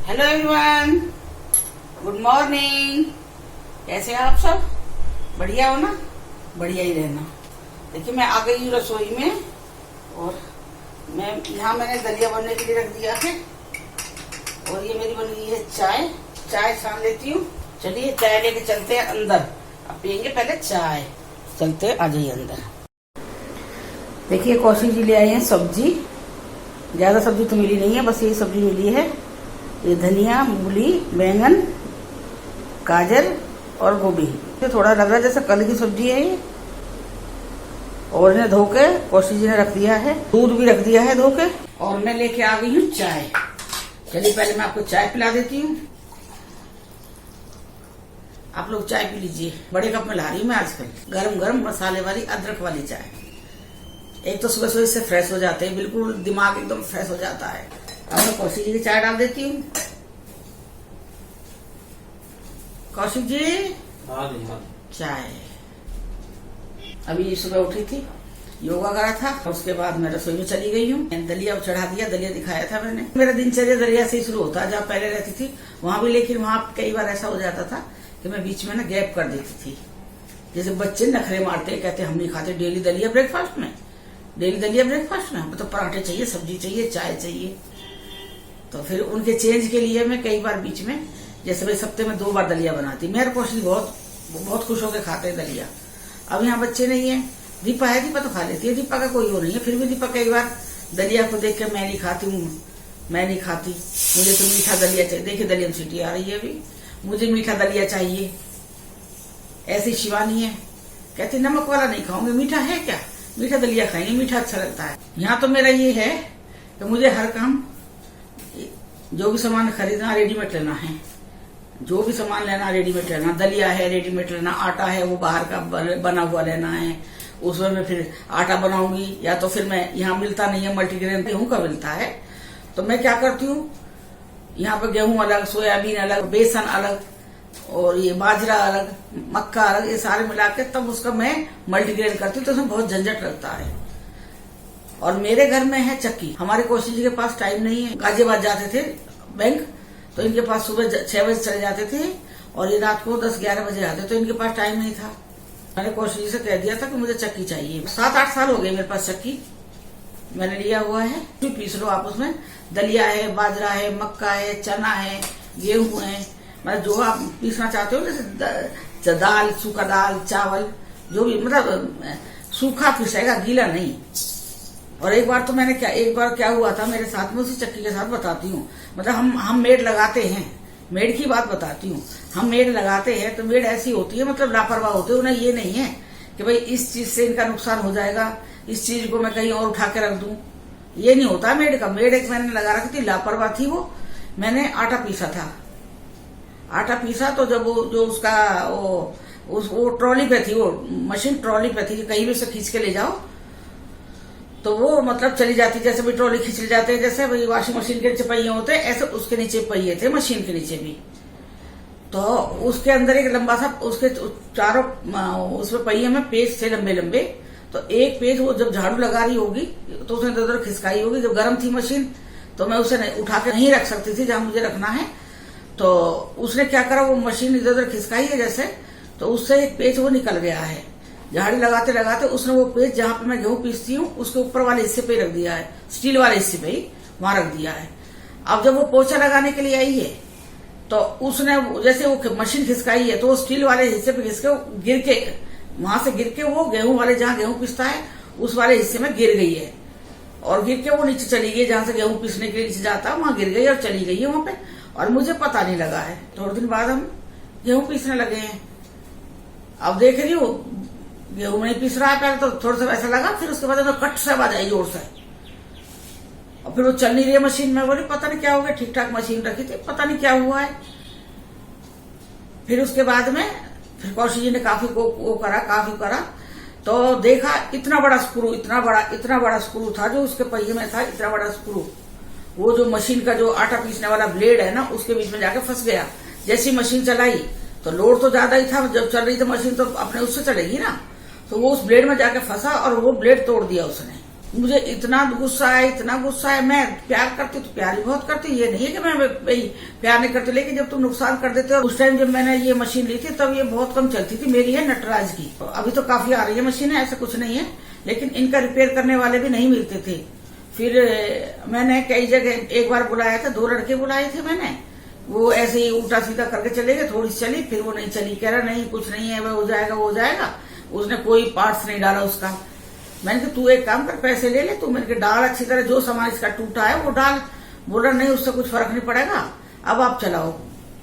Hello everyone, good morning. कैसे हैं आप सब? बढ़िया हो ना? बढ़िया ही रहना। देखिए मैं आ गई हूँ रसोई में और मैंने दलिया बनने के लिए रख दिया है और ये मेरी बन गई है चाय। चाय छान लेती हूँ। चलिए चाय लेके चलते हैं अंदर। अब पियेंगे पहले चाय। चलते हैं, आ जाइए अंदर। देखिए कौशिक जी ले आए हैं सब्जी। ज्यादा सब्जी तो मिली नहीं है, बस ये सब्जी मिली है। ये धनिया, मूली, बैंगन, गाजर और गोभी। ये थोड़ा लग रहा है जैसे कल की सब्जी है ये। और इन्हें धो के कौशिक जी ने रख दिया है। दूध भी रख दिया है धो के। और मैं लेके आ गई हूँ चाय। चलिए पहले मैं आपको चाय पिला देती हूँ। आप लोग चाय पी लीजिए। बड़े कप में ला रही हूँ मैं आजकल। गरम गरम मसाले वाली अदरक वाली चाय। एक तो सुबह सुबह इससे फ्रेश हो जाते हैं, बिल्कुल दिमाग एकदम फ्रेश हो जाता है। अब मैं कौशिक जी की चाय डाल देती हूँ। कौशिक जी चाय। अभी सुबह उठी थी, योगा करा था और उसके बाद मैं रसोई में चली गई हूँ। दलिया चढ़ा दिया, दलिया दिखाया था मैंने। मेरा दिनचर्या दलिया से ही शुरू होता है। जहाँ पहले रहती थी वहां भी, लेकिन वहां कई बार ऐसा हो जाता था कि मैं बीच में ना गैप कर देती थी। जैसे बच्चे नखरे मारते, कहते हम नहीं खाते डेली दलिया ब्रेकफास्ट में। डेली दलिया ब्रेकफास्ट में हमें तो पराठे चाहिए, सब्जी चाहिए, चाय चाहिए। तो फिर उनके चेंज के लिए मैं कई बार बीच में, जैसे भाई हफ्ते में 2 बार दलिया बनाती। मेरे कौशिक बहुत खुश होकर खाते हैं दलिया। अब यहाँ बच्चे नहीं है। दीपा है, दीपा तो खा लेती है। दीपा का कोई वो नहीं है। फिर भी दीपा कई बार दलिया को देख के मैं नहीं खाती हूँ, मैं नहीं खाती, मुझे तो मीठा दलिया चाहिए। देखिए दलिया में सीटी आ रही है अभी। मुझे मीठा दलिया चाहिए। ऐसी शिवानी है, कहती नमक वाला नहीं खाऊंगी। मीठा है क्या? मीठा दलिया खाएंगे, मीठा अच्छा लगता है। यहाँ तो मेरा ये है कि मुझे हर काम, जो भी सामान खरीदना रेडीमेड लेना है। जो भी सामान लेना रेडीमेड लेना। दलिया है रेडीमेड लेना, आटा है वो बाहर का बना हुआ लेना है। उसमें मैं फिर आटा बनाऊंगी, या तो फिर मैं यहाँ मिलता नहीं है, मल्टीग्रेन गेहूं का मिलता है। तो मैं क्या करती हूँ, यहाँ पे गेहूं अलग, सोयाबीन अलग, बेसन अलग और ये बाजरा अलग, मक्का अलग, ये सारे मिला के तब उसका मैं मल्टीग्रेन करती हूँ। तो उसमें बहुत झंझट लगता है। और मेरे घर में है चक्की। हमारे कौशिक जी के पास टाइम नहीं है। गाजियाबाद जाते थे बैंक, तो इनके पास सुबह 6 बजे चले जाते थे और ये रात को 10-11 बजे आते। तो इनके पास टाइम नहीं था। मैंने कौशिक जी से कह दिया था कि मुझे चक्की चाहिए। 7-8 साल हो गए मेरे पास चक्की मैंने लिया हुआ है। पीस लो आप। उसमें दलिया है, बाजरा है, मक्का है, चना है, गेहूं है, मतलब जो आप पीसना चाहते हो। जैसे दाल, सूखा दाल, चावल, जो भी, मतलब सूखा पीसेगा, गीला नहीं। और एक बार क्या हुआ था मेरे साथ में, उसी चक्की के साथ बताती हूँ। मतलब हम मेड लगाते हैं। मेड की बात बताती हूँ। हम मेड लगाते हैं तो मेड ऐसी होती है, मतलब लापरवाह होती है। उन्हें ये नहीं है कि भाई इस चीज से इनका नुकसान हो जाएगा, इस चीज को मैं कहीं और उठा के रख दूं। ये नहीं होता मेड का। मेड एक मैंने लगा रखी थी, लापरवाह थी वो। मैंने आटा पीसा था। आटा पीसा तो जब वो जो उसका वो ट्रॉली पे थी, वो मशीन ट्रॉली पे थी, कहीं भी से खींच के ले जाओ तो वो मतलब चली जाती। जैसे भी ट्रॉली खींच ले जाते हैं, जैसे भाई वॉशिंग मशीन के नीचे पहिए होते हैं, ऐसे उसके नीचे पहिए थे, मशीन के नीचे भी। तो उसके अंदर एक लंबा सा, उसके चारों उसमें पहिए में पेज थे लंबे लंबे। तो एक पेज वो जब झाड़ू लगा रही होगी तो उसने इधर उधर खिसकाई होगी। जब गर्म थी मशीन तो मैं उसे उठा के नहीं रख सकती थी जहां मुझे रखना है। तो उसने क्या करा, वो मशीन इधर उधर खिसकाई है जैसे, तो उससे एक पेज वो निकल गया है। झाड़ी लगाते लगाते उसने वो पेज जहां पे मैं गेहूं पीसती हूँ उसके ऊपर वाले हिस्से पे रख दिया है, स्टील वाले हिस्से पे ही वहां रख दिया है। अब जब वो पोछा लगाने के लिए आई है तो उसने जैसे वो मशीन खिसकाई है तो वो स्टील वाले हिस्से पे खिसके गिर के, वहां से गिर के वो गेहूं वाले जहां गेहूं पिसता है उस वाले हिस्से में गिर गई है। और गिर के वो नीचे चली गई, जहां से गेहूं पीसने के लिए नीचे जाता है वहां गिर गई और चली गई है वहां पे। और मुझे पता नहीं लगा है। थोड़े दिन बाद हम गेहूं पीसने लगे हैं। अब देख रही हूँ गेहूं नहीं पीस रहा है। पहले तो थोड़ा सा ऐसा लगा, फिर उसके बाद कट से आवाज आई जोर से। और फिर वो चल नहीं रही है मशीन में। बोली पता नहीं क्या हो गया, ठीक ठाक मशीन रखी थी, पता नहीं क्या हुआ है। फिर उसके बाद में फिर कौशिक जी ने काफी करा तो देखा इतना बड़ा स्क्रू, इतना बड़ा स्क्रू था जो उसके पहिए में था। इतना बड़ा स्क्रू वो जो मशीन का जो आटा पीसने वाला ब्लेड है ना, उसके बीच में जाके फंस गया। जैसी मशीन चलाई तो लोड तो ज्यादा ही था, जब चल रही थी मशीन तो अपने उससे चलेगी ना। तो वो उस ब्लेड में जाके फंसा और वो ब्लेड तोड़ दिया उसने। मुझे इतना गुस्सा है। मैं प्यार करती तो प्यार ही बहुत करती, ये नहीं है कि मैं भाई प्यार नहीं करती, लेकिन जब तुम नुकसान कर देते हो। उस टाइम जब मैंने ये मशीन ली थी तब ये बहुत कम चलती थी, मेरी है नटराज की। अभी तो काफी आ रही है मशीन, ऐसा कुछ नहीं है, लेकिन इनका रिपेयर करने वाले भी नहीं मिलते थे। फिर मैंने कई जगह एक बार बुलाया था, 2 लड़के बुलाए थे मैंने, वो ऐसे ही उल्टा सीधा करके चले गए। थोड़ी चली, फिर वो नहीं चली, कह रहा नहीं कुछ नहीं है, वो हो जाएगा। उसने कोई पार्ट्स नहीं डाला उसका। मैंने कहा तू एक काम कर, पैसे ले ले तू, मैंने कहा डाल अच्छी तरह, जो सामान इसका टूटा है वो डाल। बोला नहीं उससे कुछ फर्क नहीं पड़ेगा, अब आप चलाओ,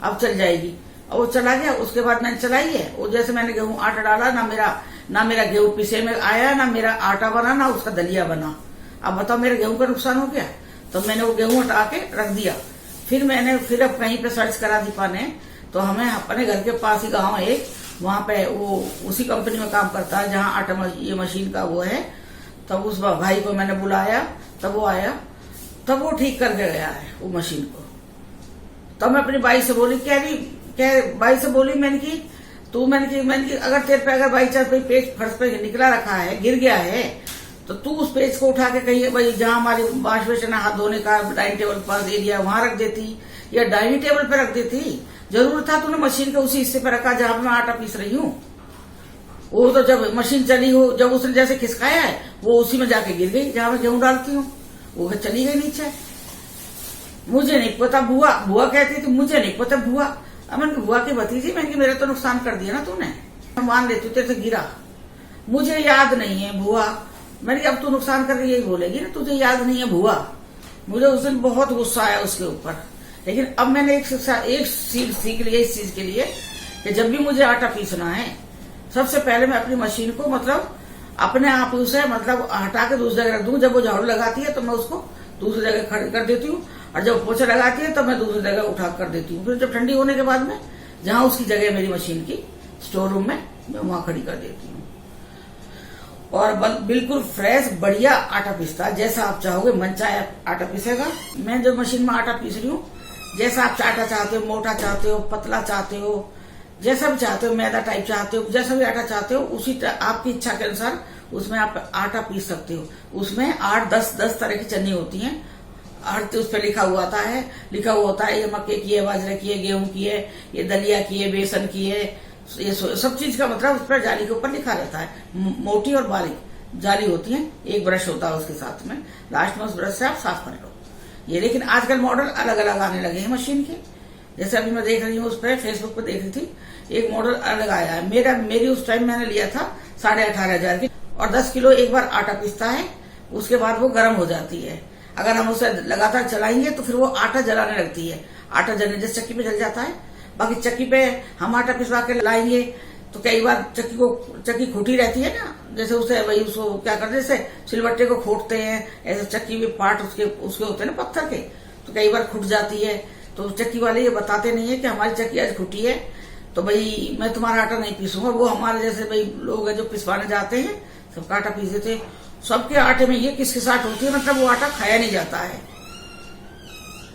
अब चल जाएगी। और वो चला गया। उसके बाद मैंने चलाई है, वो जैसे मैंने गेहूं आटा डाला, ना मेरा गेहूं पीसे में आया, ना मेरा आटा बना, ना उसका दलिया बना। अब बताओ मेरे गेहूं का नुकसान हो गया। तो मैंने वो गेहूं हटा के रख दिया। फिर अब कहीं पे सर्च करा दीपा ने, तो हमें अपने घर के पास ही गाँव है एक, वहां पे वो उसी कंपनी में काम करता है जहां आटा ये मशीन का वो है। तब उस भाई को मैंने बुलाया, तब वो आया, तब वो ठीक करके गया है वो मशीन को। तब मैं अपनी बाई से बोली, बाई से बोली मैंने की अगर तेरे पे अगर बाई चांस कोई पेज फर्श पे निकला रखा है, गिर गया है, तो तू उस पेज को उठा के कहीं भाई जहां हमारे वॉश बेसिन हाथ धोने का डाइनिंग टेबल पास एरिया वहां रख देती, या डाइनिंग टेबल पे रख देती। जरूर था तूने मशीन के उसी हिस्से पे रखा जहां पे मैं आटा पीस रही हूँ। वो तो जब मशीन चली हो, जब उसने जैसे खिसकाया है, वो उसी में जाके गिर गई जहां मैं गेहूं डालती हूँ, वो चली गई नीचे। मुझे नहीं पता, बुआ कहती थी मुझे नहीं पता बुआ। अब मैंने बुआ की भतीजी, मैंने मेरा तो नुकसान कर दिया ना तूने, मान लेती तेरे से गिरा, मुझे याद नहीं है बुआ। मैंने अब तू नुकसान कर यही बोलेगी ना, तुझे याद नहीं है बुआ। मुझे उस दिन बहुत गुस्सा आया उसके ऊपर, लेकिन अब मैंने एक सीख लिया इस चीज के लिए कि जब भी मुझे आटा पीसना है, सबसे पहले मैं अपनी मशीन को मतलब अपने आप उसे मतलब हटा के दूसरी जगह रख दूं। जब वो झाड़ू लगाती है तो मैं उसको दूसरी जगह खड़ी कर देती हूँ, और जब पोछा लगाती है तो मैं दूसरी जगह उठा कर देती हूँ। फिर जब ठंडी होने के बाद में जहां उसकी जगह मेरी मशीन की स्टोर रूम में, मैं वहां खड़ी कर देती हूँ। और बिल्कुल फ्रेश बढ़िया आटा पीसता, जैसा आप चाहोगे मन चाहे आटा पीसेगा। मैं जो मशीन में आटा पीस रही हूँ, जैसा आप आटा चाहते हो, मोटा चाहते हो, पतला चाहते हो, जैसा भी चाहते हो, मैदा टाइप चाहते हो, जैसा भी आटा चाहते हो, उसी आपकी इच्छा के अनुसार उसमें आप आटा पीस सकते हो। उसमें 8-10 तरह की चन्नी होती हैं, हर उस पर लिखा हुआ होता है ये मक्के की है, बाजरे की है, गेहूं की है, ये दलिया की है, बेसन की है, ये सब चीज का मतलब उस पर जाली के ऊपर लिखा रहता है। मोटी और बारीक जाली होती है, एक ब्रश होता है उसके साथ में, लास्ट में उस ब्रश से आप साफ कर लो ये। लेकिन आजकल मॉडल अलग अलग आने लगे हैं मशीन के, जैसे अभी मैं देख रही हूँ उस पर फेसबुक पे देख रही थी, एक मॉडल अलग आया है। मेरी उस टाइम मैंने लिया था 18,500 की, और 10 किलो एक बार आटा पीसता है, उसके बाद वो गर्म हो जाती है। अगर हम उसे लगातार चलाएंगे तो फिर वो आटा जलाने लगती है, आटा जलने जैसे चक्की पे जल जाता है। बाकी चक्की पे हम आटा पिसवा के लाएंगे तो कई बार चक्की खोटी रहती है ना, जैसे उसे वही उसको क्या करते, जैसे सिलबट्टे को खोटते हैं, ऐसे चक्की में पार्ट उसके होते हैं ना पत्थर के, तो कई बार खुट जाती है। तो चक्की वाले ये बताते नहीं है कि हमारी चक्की आज खुटी है, तो भाई मैं तुम्हारा आटा नहीं पीसूंगा। वो हमारे जैसे भाई लोग हैं जो पिसवाने जाते हैं, सबका आटा पीस देते। सबके आटे में ये किसके साथ होती है, मतलब वो आटा खाया नहीं जाता है।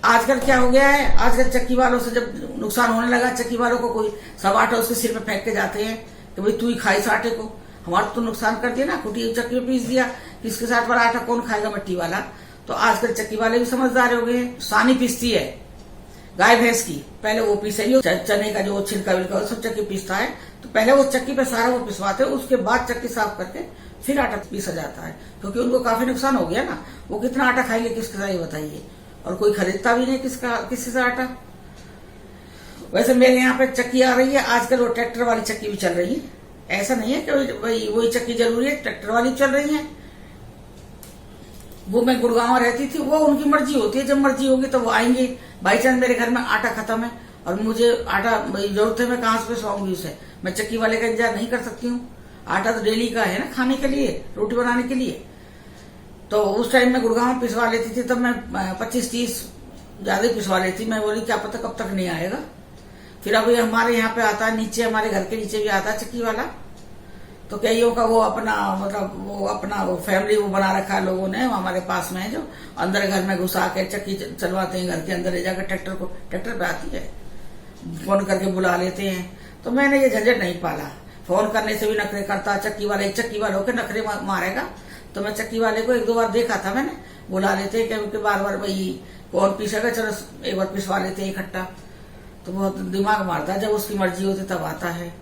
आजकल क्या हो गया है, आजकल चक्की वालों से जब नुकसान होने लगा, चक्की वालों को कोई सब आटा उसके सिर पे फेंक के जाते हैं कि भाई तू ही खाई इस आटे को, हमारा तो नुकसान कर दिया ना, खुटी चक्की में पीस दिया, किसके साथ वाला आटा कौन खाएगा, मट्टी वाला। तो आजकल चक्की वाले भी समझदार हो गए। सानी पीसती है गाय भैंस की, पहले वो पीसेगी, चने का जो छिलका विलका सब चक्की पीसता है, तो पहले वो चक्की पे सारा वो पिसवाते हैं, उसके बाद चक्की साफ करके फिर आटा पीसा जाता है, क्योंकि उनको काफी नुकसान हो गया ना। वो कितना आटा खाएंगे किसके साथ, ये बताइए, और कोई खरीदता भी नहीं किसी से आटा। वैसे मेरे यहाँ पे चक्की आ रही है आजकल, वो ट्रैक्टर वाली चक्की भी चल रही है, ऐसा नहीं है कि वही चक्की जरूरी है, ट्रैक्टर वाली चल रही है। वो मैं गुड़गांव रहती थी, वो उनकी मर्जी होती है, जब मर्जी होगी तो वो आएंगे। बाई चांस मेरे घर में आटा खत्म है और मुझे आटा जरूरत है, मैं कहाँ से पिसवाऊंगी उसे, मैं चक्की वाले का इंतजार नहीं कर सकती हूँ। आटा तो डेली का है ना, खाने के लिए, रोटी बनाने के लिए। तो उस टाइम में गुड़गांव में पिसवा लेती थी, तब मैं 25-30 ज्यादा पिसवा लेती। मैं बोली क्या पता कब तक नहीं आएगा। फिर अभी हमारे यहाँ पे आता है नीचे, हमारे घर के नीचे भी आता है चक्की वाला। तो कईयों का वो अपना वो फैमिली वो बना रखा है लोगों ने, हमारे पास में है, जो अंदर घर में घुसा के चक्की चलवाते हैं, घर के अंदर ले जाकर ट्रैक्टर पे आती है, फोन करके बुला लेते हैं। तो मैंने ये झंझट नहीं पाला, फोन करने से भी नखरे करता चक्की वालों के नखरे मारेगा, तो मैं चक्की वाले को 1-2 बार देखा था मैंने, बुला लेते क्योंकि बार बार वही कौन पीसेगा, चलो एक बार पिसवा लेते इकट्ठा। तो बहुत दिमाग मारता है, जब उसकी मर्जी होती तब आता है।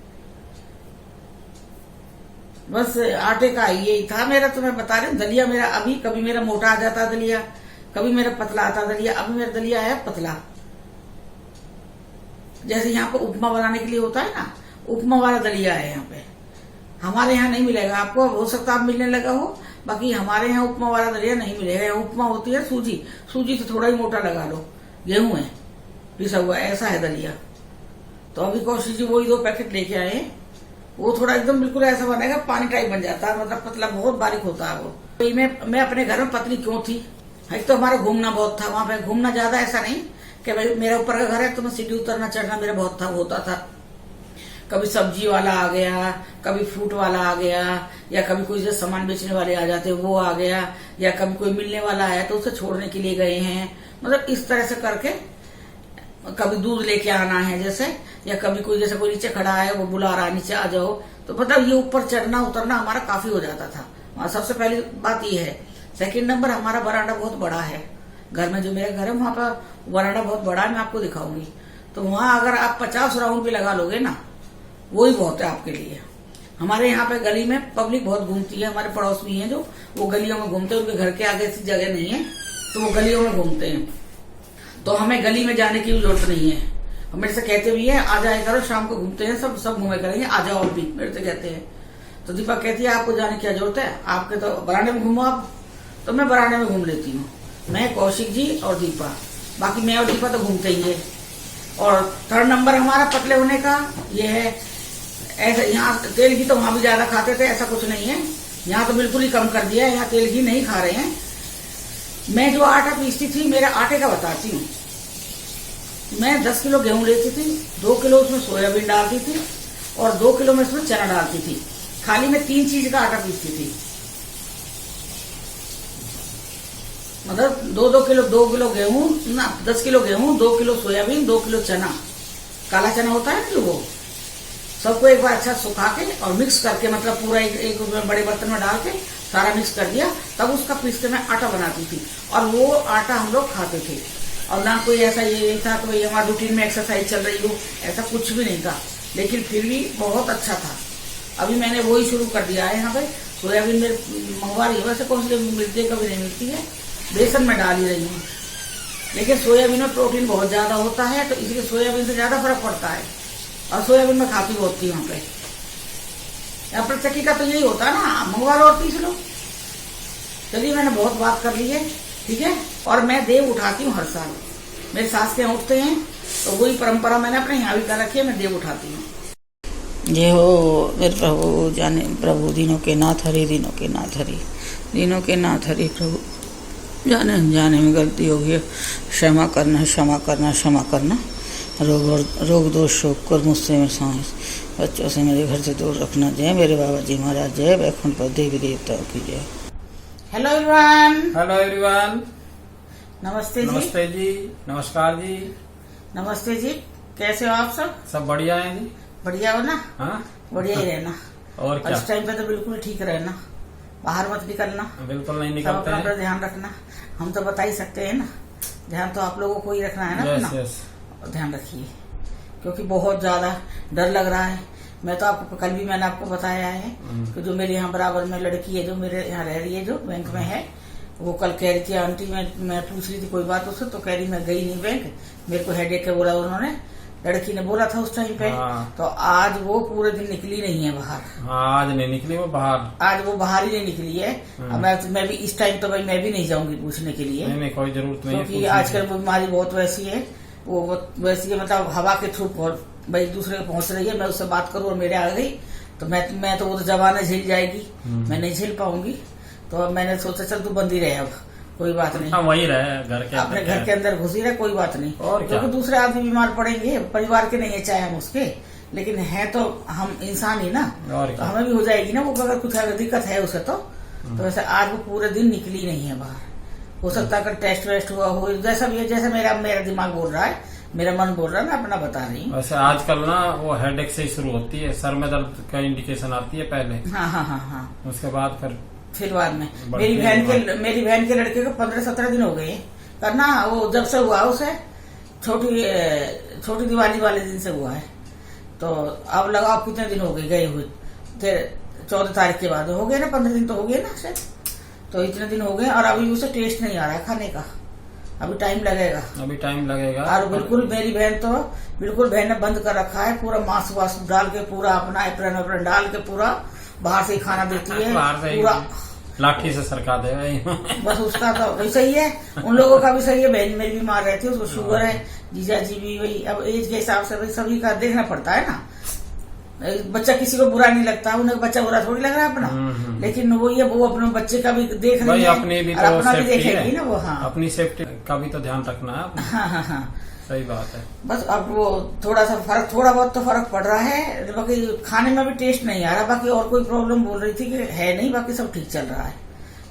बस आटे का यही था मेरा। तो मैं बता रही हूँ दलिया मेरा अभी कभी मेरा मोटा आ जाता दलिया, कभी मेरा पतला आता दलिया। अभी मेरा दलिया है पतला। जैसे यहाँ पे उपमा बनाने के लिए होता है ना, उपमा वाला दलिया है यहाँ पे। हमारे यहाँ नहीं मिलेगा आपको, हो सकता है आप मिलने लगा हो, बाकी हमारे यहाँ उपमा वाला दलिया नहीं मिलेगा। यहाँ उपमा होती है सूजी, सूजी तो थोड़ा ही मोटा लगा लो, गेहूं है पिसा हुआ, ऐसा है दलिया। तो अभी कौशिक जी वही 2 पैकेट लेके आए। वो थोड़ा एकदम बिल्कुल ऐसा बनेगा, पानी टाइप बन जाता है, मतलब पतला बहुत बारीक होता है वो। तो मैं अपने घर में पतली क्यों थी, एक तो हमारा घूमना बहुत था वहां पे, घूमना ज्यादा ऐसा नहीं कि भाई मेरा ऊपर का घर है तो मैं सीढ़ी उतरना चढ़ना मेरा बहुत था, होता था। कभी सब्जी वाला आ गया, कभी फ्रूट वाला आ गया, या कभी कोई जो सामान बेचने वाले आ जाते वो आ गया, या कभी कोई मिलने वाला है तो उसे छोड़ने के लिए गए हैं। मतलब इस तरह से करके, कभी दूध लेके आना है जैसे, या कभी कोई जैसे कोई नीचे खड़ा है वो बुला रहा है नीचे आ जाओ, तो मतलब ये ऊपर चढ़ना उतरना हमारा काफी हो जाता था। और सबसे पहली बात ये है। सेकंड नंबर, हमारा बरामदा बहुत बड़ा है घर में, जो मेरा घर है वहां पर बरामदा बहुत बड़ा है, मैं आपको दिखाऊंगी। तो वहां अगर आप 50 राउंड भी लगा लोगे ना, वो ही बहुत है आपके लिए। हमारे यहाँ पे गली में पब्लिक बहुत घूमती है, हमारे पड़ोस भी हैं जो वो गलियों में घूमते हैं, उनके घर के आगे ऐसी जगह नहीं है तो वो गलियों में घूमते हैं। तो हमें गली में जाने की जरूरत नहीं है। हम मेरे से कहते भी है आ जाए करो, शाम को घूमते हैं, सब घूमे करेंगे, आ जाओ आप भी, मेरे से कहते हैं। तो दीपा कहती है आपको जाने की क्या जरूरत है, आपके तो बरामदे में घूमो आप। तो मैं बरामदे में घूम लेती हूँ, मैं, कौशिक जी और दीपा। बाकी मैं और दीपा तो घूमते ही है। और 3rd नंबर हमारा पतले होने का ये है, ऐसा यहाँ तेल घी तो वहां भी ज्यादा खाते थे, ऐसा कुछ नहीं है। यहाँ तो बिल्कुल ही कम कर दिया है, यहाँ तेल घी नहीं खा रहे हैं। मैं जो आटा पीसती थी, मेरे आटे का बताती हूँ। मैं 10 किलो गेहूं लेती थी, 2 किलो उसमें सोयाबीन डालती थी और 2 किलो में उसमें चना डालती थी। खाली मैं 3 चीज का आटा पीसती थी। मतलब 2 किलो गेहूं ना, 10 किलो गेहूं, 2 किलो सोयाबीन, 2 किलो चना, काला चना होता है जो, वो सबको एक बार अच्छा सुखा के और मिक्स करके, मतलब पूरा एक बड़े बर्तन में डाल के सारा मिक्स कर दिया, तब उसका पीस के मैं आटा बनाती थी। और वो आटा हम लोग खाते थे। और ना कोई ऐसा ये नहीं था तो ये हमारे रूटीन में एक्सरसाइज चल रही हो, ऐसा कुछ भी नहीं था। लेकिन फिर भी बहुत अच्छा था। अभी मैंने वही शुरू कर दिया है। यहाँ पे सोयाबीन में मंगवा रही है, वैसे कौन सी मिलती है, कभी नहीं मिलती है, बेसन में डाल ही रही हूँ। लेकिन सोयाबीन में प्रोटीन बहुत ज्यादा होता है, तो इसलिए सोयाबीन से ज्यादा फर्क पड़ता है। और सोयाबीन में खाती बहुत थी वहां पे। यहाँ पर चक्की का तो यही होता है ना, मंगवा लो और पीस लो। चलिए मैंने बहुत बात कर ली है, ठीक है। और मैं देव उठाती हूँ हर साल, मेरे सास के यहाँ उठते हैं, तो वही परंपरा मैंने अपने यहाँ भी कर रखी है, मैं देव उठाती हूँ। जय हो मेरे प्रभु, जाने प्रभु दीनों के नाथ हरि, दीनों के नाथ हरि, दीनों के नाथ हरि। प्रभु जाने अनजाने में गलती होगी, क्षमा करना, क्षमा करना, क्षमा करना। रोग दोष शोक कर मुझसे मेरे सांस, बच्चों से मेरे घर से दूर रखना। जय मेरे बाबा जी महाराज, जय वैकुंठ पर देवी देवताओं की जय। Hello everyone. Hello everyone. नमस्ते जी। नमस्ते जी। नमस्कार जी। नमस्ते जी, कैसे हो आप सब? सब बढ़िया है जी। बढ़िया हो ना? हाँ, बढ़िया ही रहना। और क्या? इस टाइम पे तो बिल्कुल ठीक रहना, बाहर मत निकलना, बिल्कुल नहीं सब निकलते अपना हैं। ध्यान रखना। हम तो बता ही सकते हैं ना, ध्यान तो आप लोगों को ही रखना है ना अपना। यस। और ध्यान रखिए, क्योंकि बहुत ज्यादा डर लग रहा है। मैं तो आपको कल भी मैंने आपको बताया है कि जो मेरे यहाँ बराबर में लड़की है, जो मेरे यहाँ रह रही है, जो बैंक में है, वो कल कह रही थी आंटी, मैं पूछ रही थी कोई बात उससे, तो कह रही मैं गई नहीं बैंक, मेरे को हेडेक है बोला उन्होंने, लड़की ने बोला था उस टाइम पे। हाँ। तो आज वो पूरे दिन निकली नहीं है बाहर। हाँ, आज नहीं निकली वो बाहर। आज वो बाहर ही नहीं निकली है। अब मैं भी इस टाइम तो भाई मैं भी नहीं जाऊंगी पूछने के लिए, नहीं कोई जरूरत नहीं है, क्योंकि आजकल बीमारी बहुत वैसी है, वो वैसी है, मतलब हवा के थ्रू भाई दूसरे को पहुंच रही है। मैं उससे बात करूं और मेरे आ गई तो मैं तो वो तो जबान झेल जाएगी, मैं नहीं झेल पाऊंगी। तो अब मैंने सोचा चल तू बंदी रहे, अब कोई बात नहीं। हाँ, वही रहे घर के अपने घर के अंदर घुसी रहे, कोई बात नहीं। और क्या? क्योंकि दूसरे आदमी बीमार पड़ेंगे, परिवार के नहीं है चाहे हम उसके, लेकिन है तो हम इंसान ही ना, और तो हमें भी हो जाएगी ना वो, अगर कुछ अगर दिक्कत है उसे तो वैसे आज वो पूरे दिन निकली नहीं है बाहर। हो सकता है अगर टेस्ट वेस्ट हुआ हो, जैसा भी है, जैसे मेरा दिमाग बोल रहा है, मेरा मन बोल रहा है, मैं अपना बता रही हूँ। वैसे आजकल ना वो हेडेक से ही शुरू होती है, सर में दर्द का इंडिकेशन आती है पहले। हाँ हाँ हाँ हाँ। उसके बाद फिर फिर बाद में मेरी बहन के लड़के को 15-17 दिन हो गए करना। वो जब से हुआ उसे छोटी दिवाली वाले दिन से हुआ है। तो अब लगाओ कितने दिन हो गए हुए, फिर 14 तारीख के बाद हो गए ना, 15 दिन तो हो गए ना शायद। तो इतने दिन हो गए और अभी उसे टेस्ट नहीं आ रहा है खाने का, अभी टाइम लगेगा। और बिल्कुल मेरी बहन तो बिल्कुल बहन ने बंद कर रखा है, पूरा मांस वास डाल के, पूरा अपना एप्रन डाल के पूरा बाहर से ही खाना देती है, पूरा लाठी से सरका दे बस। उसका तो वैसा ही है, उन लोगों का भी सही है। बहन मेरी बीमार रहती है, उसको शुगर है, जीजा जी भी वही। अब एज के हिसाब से भाई सभी का देखना पड़ता है ना। बच्चा किसी को बुरा नहीं लगता, उन्हें बच्चा बुरा थोड़ी लग रहा है अपना, लेकिन वो ये वो अपने बच्चे का भी देख रही है, अपनी भी तो अपना भी देखेगी ना वो। हाँ, अपनी सेफ्टी का भी तो ध्यान रखना है। हाँ, सही बात है। बस अब वो थोड़ा बहुत तो फर्क पड़ रहा है, बाकी खाने में भी टेस्ट नहीं आ रहा। बाकी और कोई प्रॉब्लम बोल रही थी कि है नहीं, बाकी सब ठीक चल रहा है।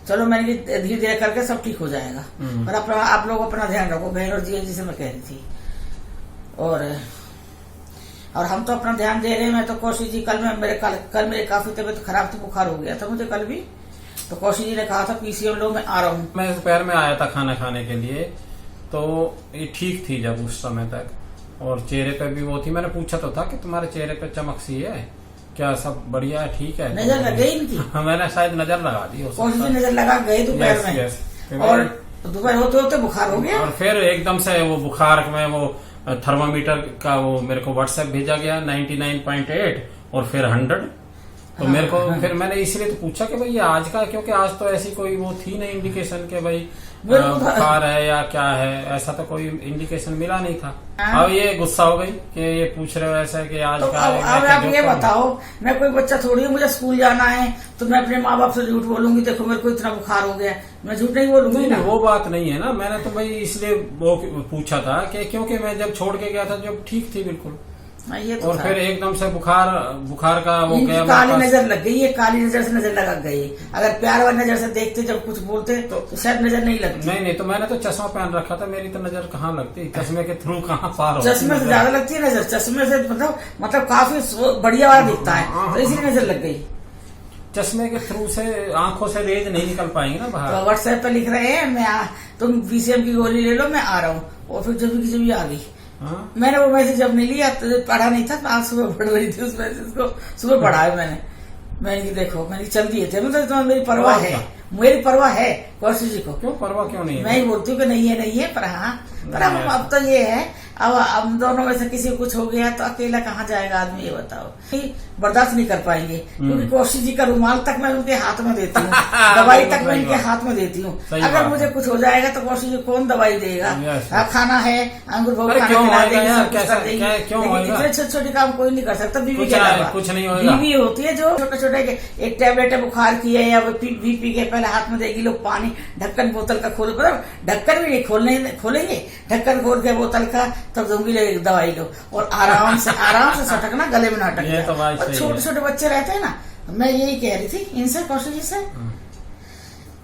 चलो मैंने धीरे धीरे करके सब ठीक हो जाएगा, पर अपना आप लोग अपना ध्यान रखो, बहन और जिया जी से मैं कह रही थी। और हम तो अपना ध्यान दे रहे हैं। मैं तो कौशिक जी कल मेरे काफी तबीयत खराब थी, बुखार हो गया था मुझे कल भी। तो कौशिक जी ने कहा था पीसीएम लो, मैं आ रहा हूँ। मैं दोपहर में आया था खाना खाने के लिए, तो ये ठीक थी जब उस समय तक, और चेहरे पे भी वो थी। मैंने पूछा तो था कि तुम्हारे चेहरे पे चमक सी है क्या, सब बढ़िया है, ठीक है? नजर लग गई इनकी। मैंने शायद नजर लगा दी, कौशिक जी नजर लगा गए दोपहर में, और दोपहर होते होते बुखार हो गया। और फिर एकदम से वो बुखार में वो थर्मामीटर का वो मेरे को व्हाट्सएप भेजा गया 99.8 और फिर 100। तो मेरे को फिर मैंने इसलिए तो पूछा कि भाई ये आज का, क्योंकि आज तो ऐसी कोई वो थी नहीं इंडिकेशन के भाई बुखार है या क्या है, ऐसा तो कोई इंडिकेशन मिला नहीं था। अब ये गुस्सा हो गई कि ये पूछ रहे हो ऐसा कि आज तो का अब आप ये बताओ, मैं कोई बच्चा थोड़ी हूँ, मुझे स्कूल जाना है तो मैं अपने माँ बाप से झूठ बोलूंगी देखो मेरे को इतना बुखार हो गया, मैं झूठ नहीं बोलूंगी ना। वो बात नहीं है ना। मैंने तो भाई इसलिए वो पूछा था कि क्योंकि मैं जब छोड़ के गया था जब ठीक थी बिल्कुल, ये तो और फिर एकदम से बुखार का वो गया। काली नजर लग गई है, काली नजर से नजर लगा गई। अगर प्यार वाली नजर से देखते जब कुछ बोलते तो शायद नजर नहीं लगती। नहीं तो मैंने तो चश्मा पहन रखा था, मेरी तो नजर कहाँ लगती, चश्मे के थ्रू कहाँ पार होती। चश्मे से ज्यादा लगती है नजर, चश्मे से मतलब काफी बढ़िया वाला दिखता है, तो इसलिए नजर लग गई। चश्मे के थ्रू से आंखों से रेज नहीं निकल पाएंगे ना बाहर। तो व्हाट्सएप पे लिख रहे हैं तुम पीसीएम की गोली ले लो, मैं आ रहा हूँ। और फिर जब की जब आ गई। मैंने वो मैसेज जब नहीं लिया तो पढ़ा नहीं था, आज सुबह पढ़ रही थी उस मैसेज को, सुबह पढ़ा है मैंने देखो मैंने चल दिए थे। मतलब मेरी परवाह है, मेरी परवाह है कौशिक जी को। क्यों परवाह क्यों नहीं है? मैं ही बोलती हूँ कि नहीं है पर हाँ, पर अब तो ये है, अब दोनों में से किसी को कुछ हो गया तो अकेला कहाँ जाएगा आदमी, ये बताओ। बर्दाश्त नहीं कर पाएंगे, क्योंकि कौशिक जी का रुमाल तक मैं उनके हाथ में देती हूँ, दवाई तक मैं उनके हाथ में देती हूँ। अगर मुझे कुछ हो जाएगा तो कौशिक जी कौन दवाई देगा? खाना है, अंगूर भोग खाना खिला देगी, इतने छोटे छोटे काम कोई नहीं कर सकता। बीवी के अलावा कुछ नहीं होगा। बीवी होती है जो छोटे छोटे एक टैबलेट है बुखार की है या बीपी के, पहले हाथ में देगी लोग पानी, ढक्कन बोतल का खोल, ढक्कन भी नहीं खोलेंगे, ढक्कन खोल के बोतल का तब दूंगी दवाई लो, और आराम से सटकना, गले में ना अटक। छोटे छोटे बच्चे रहते हैं ना, मैं यही कह रही थी इनसे, कौशिक जी से।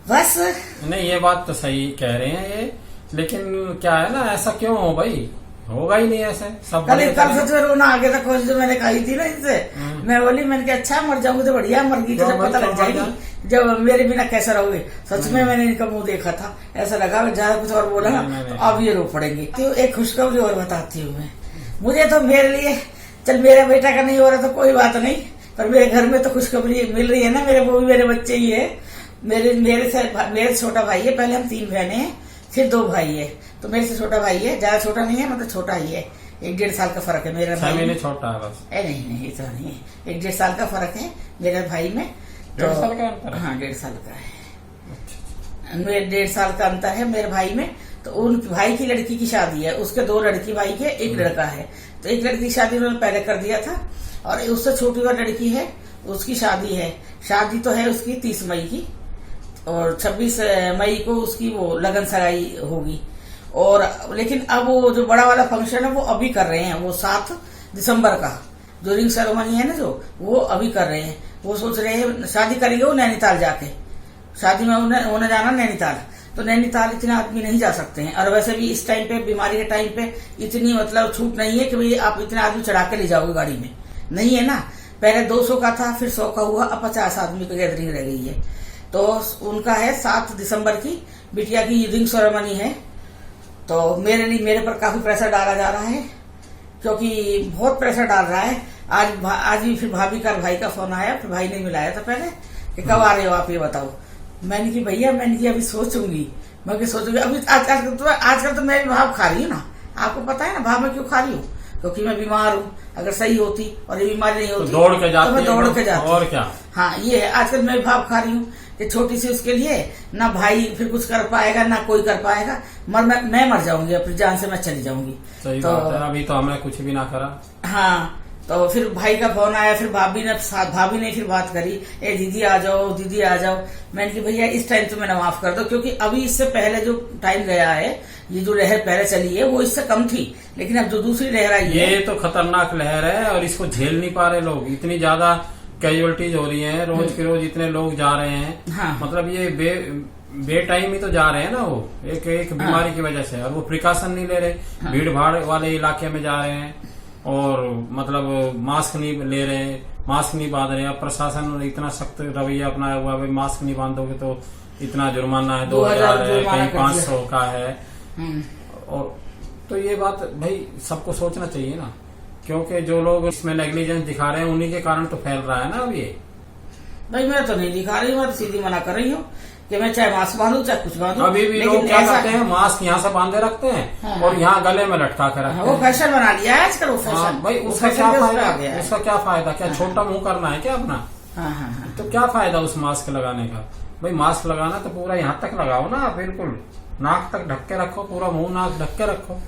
बस नहीं, ये बात तो सही कह रहे हैं ये, लेकिन क्या है ना, ऐसा क्यों हो भाई, होगा ही नहीं ऐसे सब। कल से रोना आ गया था कौशिक जी, मैंने कही थी ना इनसे, मैं बोली मैंने कहा अच्छा मर जाऊंगी तो बढ़िया, मर गई तो जब पता लग जाएगी जब मेरे बिना कैसा रहोगे। सच में मैंने इनका मुंह देखा था, ऐसा लगा ज्यादा कुछ और बोला ना तो अब ये रो पड़ेंगे। तो एक खुशखबरी और बताती हूँ मैं, मुझे तो मेरे लिए, चल मेरे बेटा का नहीं हो रहा तो कोई बात नहीं, पर मेरे घर में तो खुशखबरी मिल रही है ना, मेरे वो भी मेरे बच्चे ही है। मेरे छोटा भाई है, पहले हम 3 बहनें हैं, फिर 2 भाई है, तो मेरे से छोटा भाई है, ज्यादा छोटा नहीं है, मतलब छोटा ही है, 1-1.5 साल का फर्क है मेरा भाई में। छोटा है बस? नहीं इतना नहीं है, 1-1.5 साल का फर्क है मेरे भाई में। 1.5 साल का अंतर? हाँ 1.5 साल का है, मेरे 1.5 साल का अंतर है मेरे भाई में। तो उन भाई की लड़की की शादी है, उसके 2 लड़की भाई के, 1 लड़का है, तो 1 लड़की की शादी उन्होंने पहले कर दिया था, और उससे छोटी वाली लड़की है उसकी शादी है। शादी तो है उसकी 30 मई की, और 26 मई को उसकी वो लगन सगाई होगी। और लेकिन अब वो जो बड़ा वाला फंक्शन है वो अभी कर रहे हैं, वो 7 दिसंबर का जो रिंग सेरेमनी है ना, जो वो अभी कर रहे हैं। वो सोच रहे हैं शादी करेंगे वो नैनीताल जाके, शादी में उन्हें जाना नैनीताल, तो नैनीताल इतने आदमी नहीं जा सकते हैं, और वैसे भी इस टाइम पे, बीमारी के टाइम पे इतनी मतलब छूट नहीं है कि भाई आप इतने आदमी चढ़ा के ले जाओगे गाड़ी में, नहीं है ना। पहले 200 का था, फिर 100 का हुआ, अब 50 आदमी की गैदरिंग रह गई है। तो उनका है 7 दिसंबर की बिटिया की रिंग सेरेमनी है। तो मेरे पर काफी प्रेशर डाला जा रहा है, क्योंकि बहुत प्रेशर डाल रहा है। आज भी फिर भाभी का भाई का फोन आया, फिर भाई ने मिलाया था पहले कि कब आ रहे हो आप, ये बताओ। मैंने की भैया, मैंने की अभी सोचूंगी, मैं सोचूंगी अभी। आजकल तो मैं भी भाव खा रही हूँ ना, आपको पता है ना भाव मैं क्यों खा रही हूँ, क्योंकि मैं बीमार हूँ। अगर सही होती और ये बीमारी नहीं होती तो दौड़ के जाती, तो मैं दौड़ के जाती। और क्या। हाँ, ये है। आजकल मैं भाव खा रही हूँ कि छोटी सी उसके लिए ना भाई फिर कुछ कर पाएगा ना कोई कर पाएगा, मैं मर जाऊंगी, अपनी जान से मैं चली जाऊंगी। सही तो बात है, अभी तो हमने कुछ भी ना करा। हाँ, तो फिर भाई का फोन आया, फिर भाभी ने फिर बात करी, ए दीदी आ जाओ, दीदी आ जाओ। मैंने कि भैया इस टाइम तो मैंने माफ कर दो, क्योंकि अभी इससे पहले जो टाइम गया है, ये जो लहर पहले चली है वो इससे कम थी, लेकिन अब जो दूसरी लहर आई है ये तो खतरनाक लहर है, और इसको झेल नहीं पा रहे लोग। इतनी ज्यादा कैजुअलिटीज हो रही है, रोज के रोज इतने लोग जा रहे हैं। हाँ। मतलब ये बे टाइम ही तो जा रहे हैं ना, वो एक बीमारी की वजह से, और वो प्रिकॉशन नहीं ले रहे। हाँ। भीड़ भाड़ वाले इलाके में जा रहे हैं, और मतलब मास्क नहीं ले रहे, मास्क नहीं बांध रहे। अब प्रशासन इतना सख्त रवैया अपनाया हुआ है, मास्क नहीं बांधोगे तो इतना जुर्माना है, 2000 है, कहीं 500 का है। और तो ये बात भाई सबको सोचना चाहिए ना, क्योंकि जो लोग इसमें नेग्लिजेंस दिखा रहे हैं उन्हीं के कारण तो फैल रहा है ना। अब ये भाई मैं तो नहीं दिखा रही हूँ, मैं तो सीधी मना कर रही हूँ कि मैं चाहे मास्क बांधू चाहे कुछ बांधू। अभी भी लोग क्या करते हैं, मास्क यहाँ से बांधे रखते हैं। हाँ। और यहाँ गले में लटका कर रखते हैं। वो फैशन बना लिया है आजकल, वो फैशन। भाई उसका क्या फायदा, उसका क्या फायदा, क्या छोटा मुंह करना है क्या अपना? तो क्या फायदा उस मास्क लगाने का? भाई मास्क लगाना तो पूरा यहाँ तक लगाओ ना, बिल्कुल नाक तक ढक के रखो, पूरा मुंह नाक ढक के रखो।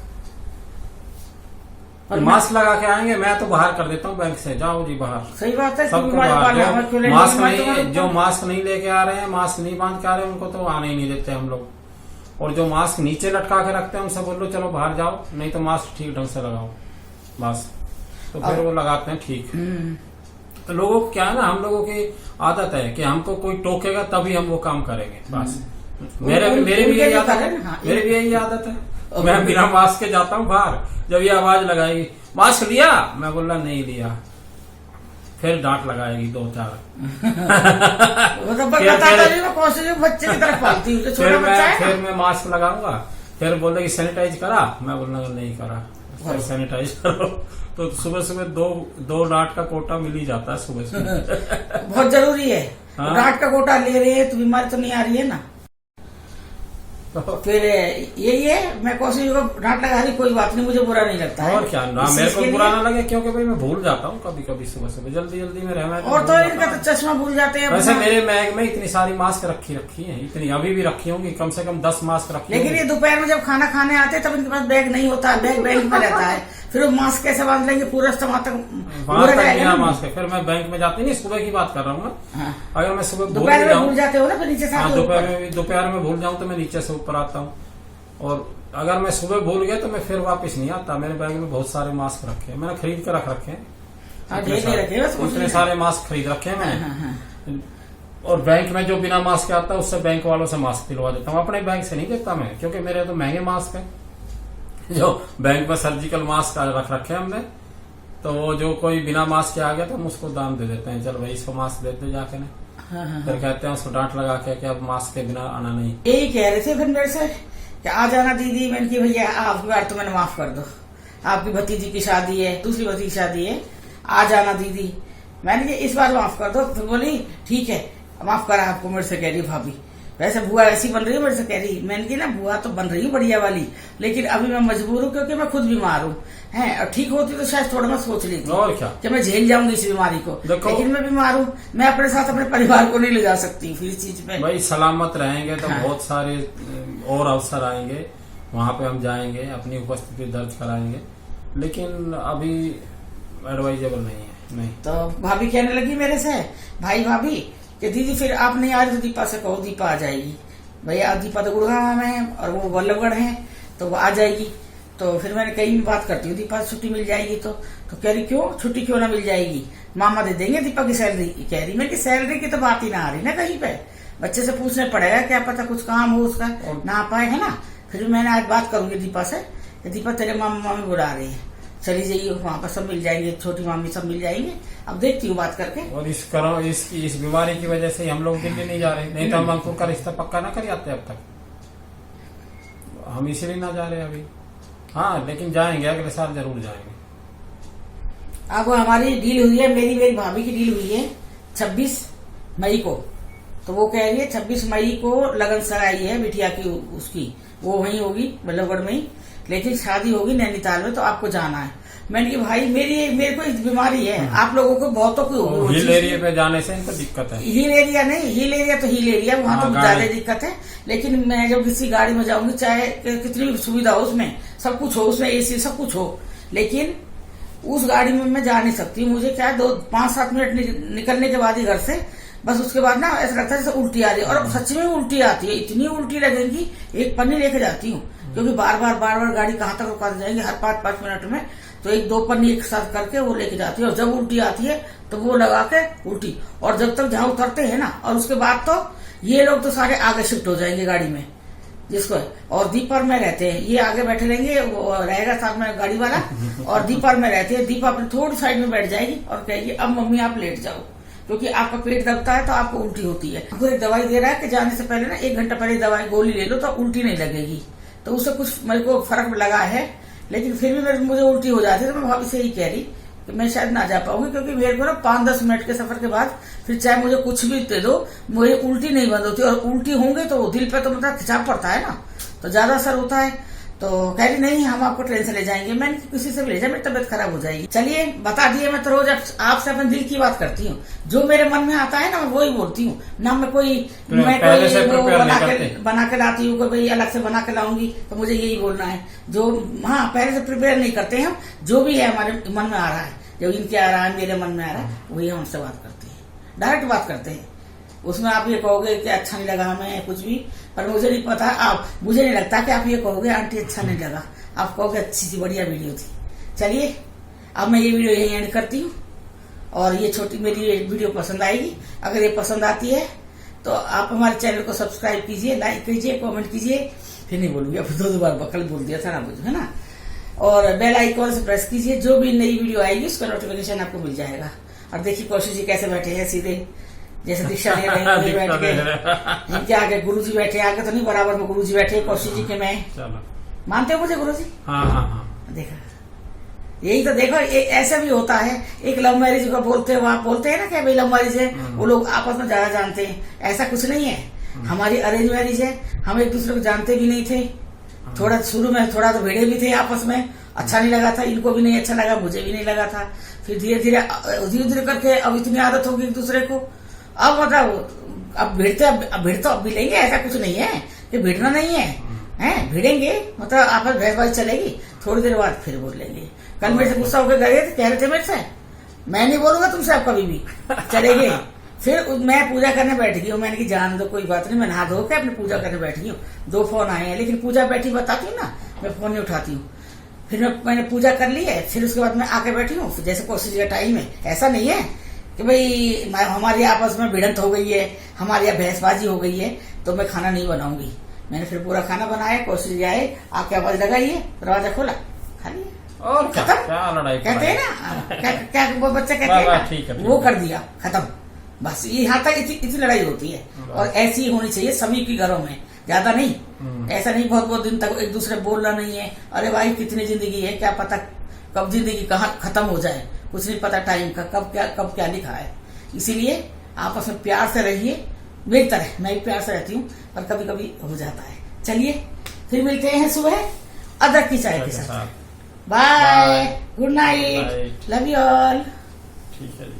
और मास्क लगा के आएंगे, मैं तो बाहर कर देता हूँ बैंक से, जाओ जी बाहर। सही बात है, सबको बाहर। मास्क नहीं, जो मास्क नहीं लेके आ रहे हैं, मास्क नहीं बांध के आ रहे हैं, उनको तो आने ही नहीं देते हम लोग। और जो मास्क नीचे लटका के रखते हैं उनसे बोल लो चलो बाहर जाओ, नहीं तो मास्क ठीक ढंग से लगाओ बस। तो फिर वो लगाते हैं ठीक। तो लोगों को क्या है ना, हम लोगों की आदत है कि हमको कोई टोकेगा तभी हम वो काम करेंगे बस। मेरे भी यही आदत है, मेरे भी यही आदत है। मैं बिना मास्क के जाता हूँ बाहर, जब ये आवाज लगाएगी मास्क लिया, मैं बोल रहा नहीं लिया, फिर डांट लगाएगी 2-4। बच्चे की तरफ पालती हूँ, फिर मैं मास्क लगाऊंगा, फिर बोलेगी सैनिटाइज करा, मैं बोलूंगा नहीं करा, फिर सैनिटाइज करो। तो सुबह सुबह दो डांट का कोटा मिल ही जाता है सुबह सुबह। बहुत जरूरी है। डांट का कोटा ले रहे हैं तो बीमारी तो नहीं आ रही है ना। फिर यही है, मैं कोशिश डांट लगा रही, कोई बात नहीं, मुझे बुरा नहीं लगता है। और क्या ना, मेरे को बुरा ना लगे, क्योंकि भाई मैं भूल जाता हूँ कभी कभी सुबह सुबह, जल्दी में रहना। और तो इनका तो चश्मा भूल जाते हैं। वैसे मेरे बैग में इतनी सारी मास्क रखी है, इतनी अभी भी रखी होंगी, कम से कम 10 मास्क रखी। लेकिन ये दोपहर में जब खाना खाने आते हैं तब इनके पास बैग नहीं होता, बैग बैंक में रहता है। फिर वो मास्क कैसे बांध लेंगे पूरा वहां तक बिना मास्क के? फिर मैं बैंक में जाती नहीं, सुबह की बात कर रहा हूँ। अगर मैं सुबह भूल जाते हो ना, फिर नीचे से दोपहर में भूल जाऊँ तो मैं नीचे से ऊपर आता हूँ। और अगर मैं सुबह भूल गया तो मैं फिर वापस नहीं आता। मेरे बैग में बहुत सारे मास्क रखे हैं, मैंने खरीद कर रखे हैं। इतने सारे मास्क खरीद रखे हैं मैंने। और बैंक में जो बिना मास्क के आता है उससे बैंक वालों से मास्क दिलवा देता हूँ, अपने बैंक से नहीं देता मैं, क्योंकि मेरे तो महंगे मास्क है। जो बैंक में सर्जिकल मास्क रख रखे हैं हमने, तो वो जो कोई बिना मास्क के आ गया तो हम उसको दाम दे देते हैं, चल भाई इसको मास्क देते जाके ना। फिर कहते हैं उसको डांट लगा के अब मास्क के बिना आना नहीं। यही कह रहे थे फिर मेरे से कि आ जाना दीदी। मैंने की भैया आपकी बार तो मैंने माफ कर दो, आपकी भतीजी की शादी है, दूसरी भतीजी की शादी है, आ जाना दीदी। मैंने कहा इस बार माफ कर दो। फिर बोली ठीक है माफ करा आपको, मेरे से कह रही भाभी। वैसे बुआ ऐसी बन रही है मेरे से कह रही। मैंने की ना बुआ तो बन रही है बढ़िया वाली, लेकिन अभी मैं मजबूर हूँ क्योंकि मैं खुद बीमार हूँ है। और ठीक होती तो शायद थोड़ा मैं सोच लेती और क्या कि मैं झेल जाऊंगी इस बीमारी को, लेकिन मैं बीमार हूँ। मैं अपने साथ अपने परिवार को नहीं ले जा सकती फिर इस चीज पे। भाई सलामत रहेंगे तो बहुत सारे और अवसर आएंगे, वहां पे हम जाएंगे, अपनी उपस्थिति दर्ज कराएंगे, लेकिन अभी एडवाइजेबल नहीं है। नहीं तो भाभी कहने लगी मेरे से, भाई भाभी कि दीदी फिर आप नहीं आ रही तो दीपा से कहो, दीपा आ जाएगी। भैया दीपा तो गुड़गांव में है और वो वल्लभगढ़ है, तो वो आ जाएगी। तो फिर मैंने कहीं बात करती हूँ, दीपा छुट्टी मिल जाएगी तो कह रही क्यों छुट्टी क्यों ना मिल जाएगी, मामा दे देंगे दीपा की सैलरी। कह रही मैं सैलरी की तो बात ही ना आ रही ना कहीं पे, बच्चे से पूछने पड़ेगा, क्या पता कुछ काम हो उसका ना पाए, है ना। फिर मैंने आज बात करूंगी दीपा से, दीपा तेरे मामा मामी बुला रही है, चली जाइए, वहाँ पर सब मिल जाएंगे, छोटी मामी सब मिल जाएंगे। अब देखती हूँ बात करके। और इस बीमारी की वजह से हम लोग दिल्ली नहीं जा रहे, नहीं तो हम अंकुर का रिश्ता पक्का ना कर आते अब तक, हम इसीलिए ना जा रहे अभी। हाँ लेकिन जाएंगे, अगले साल जरूर जाएंगे। अब हमारी डील हुई है, मेरी भाभी की डील हुई है 26 मई को। तो वो कह रही है 26 मई को लगन सराई है बिटिया की, उसकी वो वहीं होगी बल्लभगढ़ में ही, लेकिन शादी होगी नैनीताल में, तो आपको जाना है। मैंने कहा भाई मेरे को इस बीमारी है, आप लोगों को बहुतों की होगी। हिल एरिया पे जाने से इनको दिक्कत है। हिल एरिया नहीं, हिल एरिया तो हिल एरिया, वहाँ तो ज्यादा दिक्कत है। लेकिन मैं जब किसी गाड़ी में जाऊंगी, चाहे कितनी भी सुविधा हो उसमें, सब कुछ हो उसमें, AC सब कुछ हो, लेकिन उस गाड़ी में मैं जा नहीं सकती। मुझे क्या 5-7 मिनट निकलने के बाद ही घर से, बस उसके बाद ना ऐसा लगता है जैसे उल्टी आ रही है। और सच में उल्टी आती है, इतनी उल्टी लगेगी, एक पन्नी लेके जाती हूँ, क्योंकि बार बार गाड़ी कहाँ तक रुका जाएंगे हर 5-5 मिनट में, तो 1-2 पन्नी एक साथ करके वो लेके जाती है। और जब उल्टी आती है तो वो लगा के उल्टी, और जब तक जहाँ उतरते हैं ना, और उसके बाद तो ये लोग तो सारे आगे शिफ्ट हो जाएंगे गाड़ी में, जिसको है। और दीपर में रहते हैं, ये आगे बैठे रहेंगे, वो रहेगा साथ में गाड़ी वाला, और दीपर में रहते हैं। दीपा अपनी थोड़ी साइड में बैठ जाएगी और कहेगी अब मम्मी आप लेट जाओ, क्योंकि आपका पेट दबता है तो आपको उल्टी होती है। आपको एक दवाई दे रहा है कि जाने से पहले ना 1 घंटा पहले दवाई गोली ले लो तो उल्टी नहीं लगेगी। तो उससे कुछ मेरे को फर्क लगा है, लेकिन फिर भी मुझे उल्टी हो जाती है। तो मैं भाभी से यही कह रही कि मैं शायद ना जा पाऊंगी, क्योंकि मेरे को ना 5-10 मिनट के सफर के बाद फिर चाहे मुझे कुछ भी दे दो, मुझे उल्टी नहीं बंद होती। और उल्टी होंगे तो दिल पे तो मतलब खिंचाव पड़ता है ना, तो ज्यादा असर होता है। तो कह रही नहीं हम आपको ट्रेन से ले जाएंगे। मैंने किसी से भी ले जाए, मेरी तबियत खराब हो जाएगी। चलिए बता दिए, मैं तो रोज आपसे अपने दिल की बात करती हूँ, जो मेरे मन में आता है ना मैं वही बोलती हूँ ना। मैं कोई बना के लाती हूँ, कोई भाई अलग से बना के लाऊंगी, तो मुझे यही बोलना है। जो हाँ पहले से प्रिपेयर नहीं करते हम, जो भी है हमारे मन में आ रहा है, जो इनके आ रहा है मेरे मन में आ रहा है, वही हम हमसे बात करते हैं, डायरेक्ट बात करते हैं। उसमें आप ये कहोगे कि अच्छा नहीं लगा हमें कुछ भी, पर मुझे नहीं पता, मुझे नहीं लगता कि आप ये कहोगे आंटी अच्छा नहीं लगा, आप कहोगे अच्छी थी, बढ़िया वीडियो थी। चलिए अब मैं ये वीडियो यहीं एंड करती हूँ, और ये छोटी मेरी वीडियो पसंद आएगी, अगर ये पसंद आती है तो आप हमारे चैनल को सब्सक्राइब कीजिए, लाइक कीजिए, कमेंट कीजिए। फिर नहीं बोलूंगी, अब 2 बार बकल बोल दिया था ना मुझे, है ना। और बेल आइकॉन से प्रेस कीजिए, जो भी नई वीडियो आएगी उसका नोटिफिकेशन आपको मिल जाएगा। और देखिए कौशिक जी कैसे बैठे हैं सीधे, जैसे दीक्षा ले रहे हैं बैठ के। इनके आगे गुरुजी बैठे, आगे तो नहीं बराबर में गुरुजी बैठे कौशिक जी के। मैं मानते हो मुझे गुरुजी? हाँ। देखा, यही तो देखो, ऐसा भी होता है। एक लव मैरिज को बोलते हो, आप बोलते हैं ना क्या भाई लव मैरिज है, वो लोग आपस में ज्यादा जानते हैं, ऐसा कुछ नहीं है। हमारी अरेंज मैरिज है, हम एक दूसरे को जानते भी नहीं थे, थोड़ा शुरू में थोड़ा तो भिड़े भी थे आपस में, अच्छा नहीं लगा था, इनको भी नहीं अच्छा लगा, मुझे भी नहीं लगा था। फिर धीरे धीरे करके अब इतनी आदत होगी एक दूसरे को, अब मतलब अब भिड़ते अब भी लेंगे, ऐसा कुछ नहीं है कि भिड़ना नहीं है, भिड़ेंगे, मतलब आपस बहसबाजी चलेगी, थोड़ी देर बाद फिर बोल लेंगे। कल मेरे से गुस्सा होकर गए थे, कह रहे थे मेरे से, मैं नहीं बोलूंगा तुमसे अब कभी भी, चलेंगे। फिर मैं पूजा करने बैठ गई हूँ, मैंने की जान दो कोई बात नहीं, मैं नहा धो के अपनी पूजा करने बैठ गई हूँ। 2 फोन आए हैं, लेकिन पूजा बैठी बताती हूँ ना, मैं फोन नहीं उठाती हूँ। फिर मैंने पूजा कर ली है, फिर उसके बाद मैं आके बैठी हूँ, जैसे कोशिश का टाइम है। ऐसा नहीं है कि भाई हमारी आपस में भिड़ंत हो गई है, हमारी यहाँ बहसबाजी हो गई है तो मैं खाना नहीं बनाऊंगी। मैंने फिर पूरा खाना बनाया, कोशिश आए आके आवाज लगाइए, दरवाजा खोला, खा लिया और खत्म। कहते हैं ना क्या वो बच्चे कहते हैं, वो कर दिया, खत्म। बस यहाँ तक इतनी लड़ाई होती है, और ऐसी ही होनी चाहिए सभी के घरों में, ज्यादा नहीं। ऐसा नहीं बहुत दिन तक एक दूसरे बोलना नहीं है। अरे भाई कितनी जिंदगी है, क्या पता कब जिंदगी कहाँ खत्म हो जाए, कुछ नहीं पता टाइम का, कब क्या लिखा है। इसीलिए आपस में प्यार से रहिए, मेरी तरह मैं भी प्यार से रहती हूँ, पर कभी कभी हो जाता है। चलिए फिर मिलते हैं सुबह अदरक की चाय के साथ। Bye, good night, love you all. ठीक है।